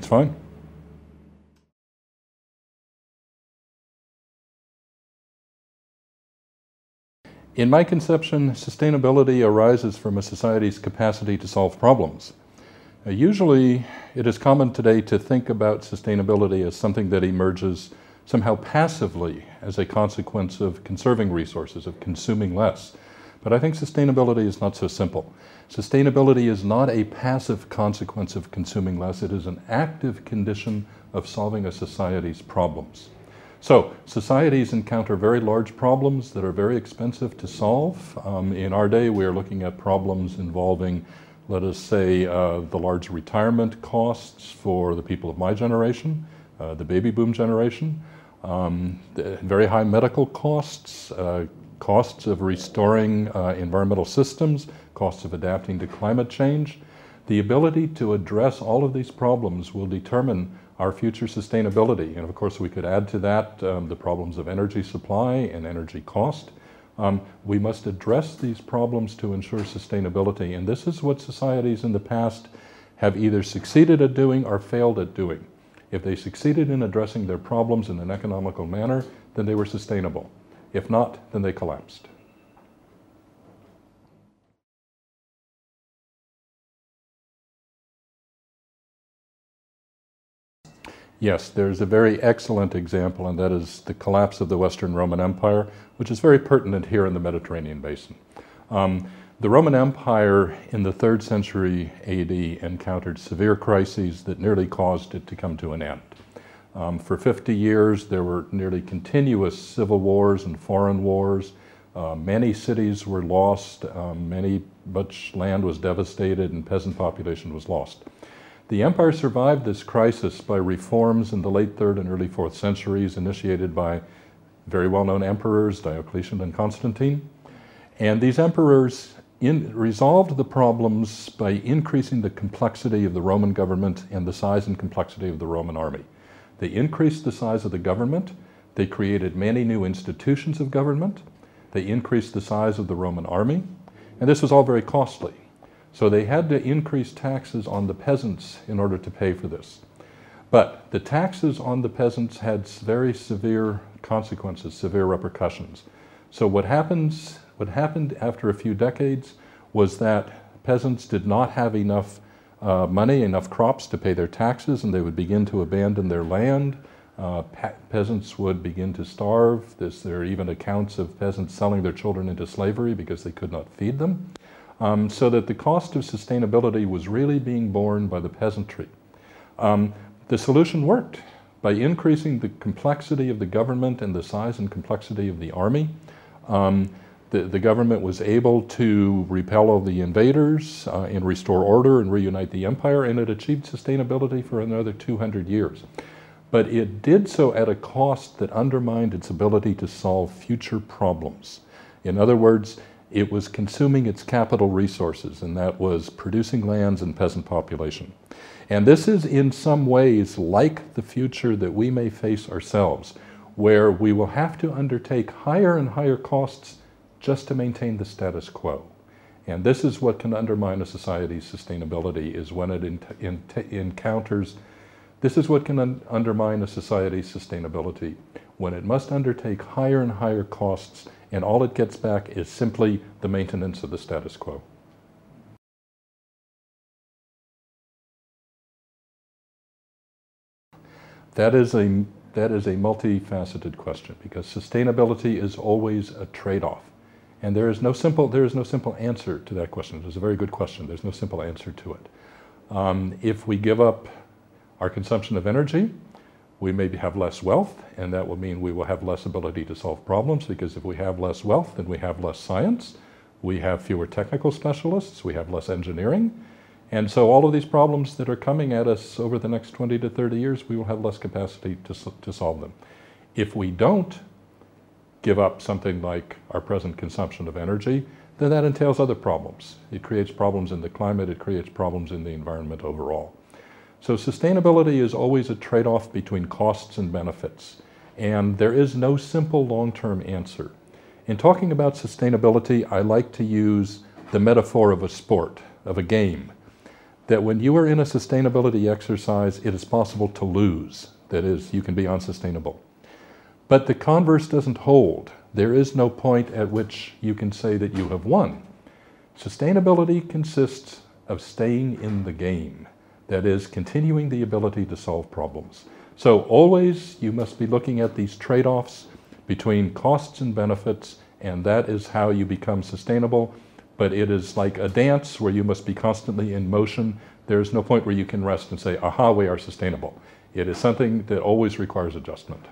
It's fine. In my conception, sustainability arises from a society's capacity to solve problems. Usually, it is common today to think about sustainability as something that emerges somehow passively as a consequence of conserving resources, of consuming less. But I think sustainability is not so simple. Sustainability is not a passive consequence of consuming less. It is an active condition of solving a society's problems. So, societies encounter very large problems that are very expensive to solve. In our day, we are looking at problems involving, let us say, the large retirement costs for the people of my generation, the baby boom generation, the very high medical costs, costs of restoring environmental systems, costs of adapting to climate change. The ability to address all of these problems will determine our future sustainability. And of course, we could add to that the problems of energy supply and energy cost. We must address these problems to ensure sustainability. And this is what societies in the past have either succeeded at doing or failed at doing. If they succeeded in addressing their problems in an economical manner, then they were sustainable. If not, then they collapsed. Yes, there's a very excellent example, and that is the collapse of the Western Roman Empire, which is very pertinent here in the Mediterranean basin. The Roman Empire in the 3rd century AD encountered severe crises that nearly caused it to come to an end. For 50 years, there were nearly continuous civil wars and foreign wars. Many cities were lost, much land was devastated, and peasant population was lost. The empire survived this crisis by reforms in the late 3rd and early 4th centuries initiated by very well-known emperors, Diocletian and Constantine. And these emperors resolved the problems by increasing the complexity of the Roman government and the size and complexity of the Roman army. They increased the size of the government, they created many new institutions of government, they increased the size of the Roman army, and this was all very costly. So they had to increase taxes on the peasants in order to pay for this. But the taxes on the peasants had very severe consequences, severe repercussions. So what happened after a few decades was that peasants did not have enough money, enough crops to pay their taxes, and they would begin to abandon their land. Peasants would begin to starve. There are even accounts of peasants selling their children into slavery because they could not feed them. So that the cost of sustainability was really being borne by the peasantry. The solution worked. By increasing the complexity of the government and the size and complexity of the army, the government was able to repel all the invaders and restore order and reunite the empire, and it achieved sustainability for another 200 years. But it did so at a cost that undermined its ability to solve future problems. In other words, it was consuming its capital resources, and that was producing lands and peasant population. And this is in some ways like the future that we may face ourselves, where we will have to undertake higher and higher costs just to maintain the status quo. And this is what can undermine a society's sustainability, is when it encounters, this is what can undermine a society's sustainability, when it must undertake higher and higher costs, and all it gets back is simply the maintenance of the status quo. That is a multifaceted question, because sustainability is always a trade-off. And there is no simple answer to that question. It's a very good question. There's no simple answer to it. If we give up our consumption of energy, we maybe have less wealth, and that will mean we will have less ability to solve problems, because if we have less wealth, then we have less science, we have fewer technical specialists, we have less engineering, and so all of these problems that are coming at us over the next 20 to 30 years, we will have less capacity to solve them. If we don't give up something like our present consumption of energy, then that entails other problems. It creates problems in the climate, it creates problems in the environment overall. So sustainability is always a trade-off between costs and benefits, and there is no simple long-term answer. In talking about sustainability, I like to use the metaphor of a sport, of a game. that when you are in a sustainability exercise, it is possible to lose. That is, you can be unsustainable. But the converse doesn't hold. There is no point at which you can say that you have won. Sustainability consists of staying in the game. That is, continuing the ability to solve problems. So always you must be looking at these trade-offs between costs and benefits, and that is how you become sustainable. But it is like a dance where you must be constantly in motion. There is no point where you can rest and say, aha, we are sustainable. It is something that always requires adjustment.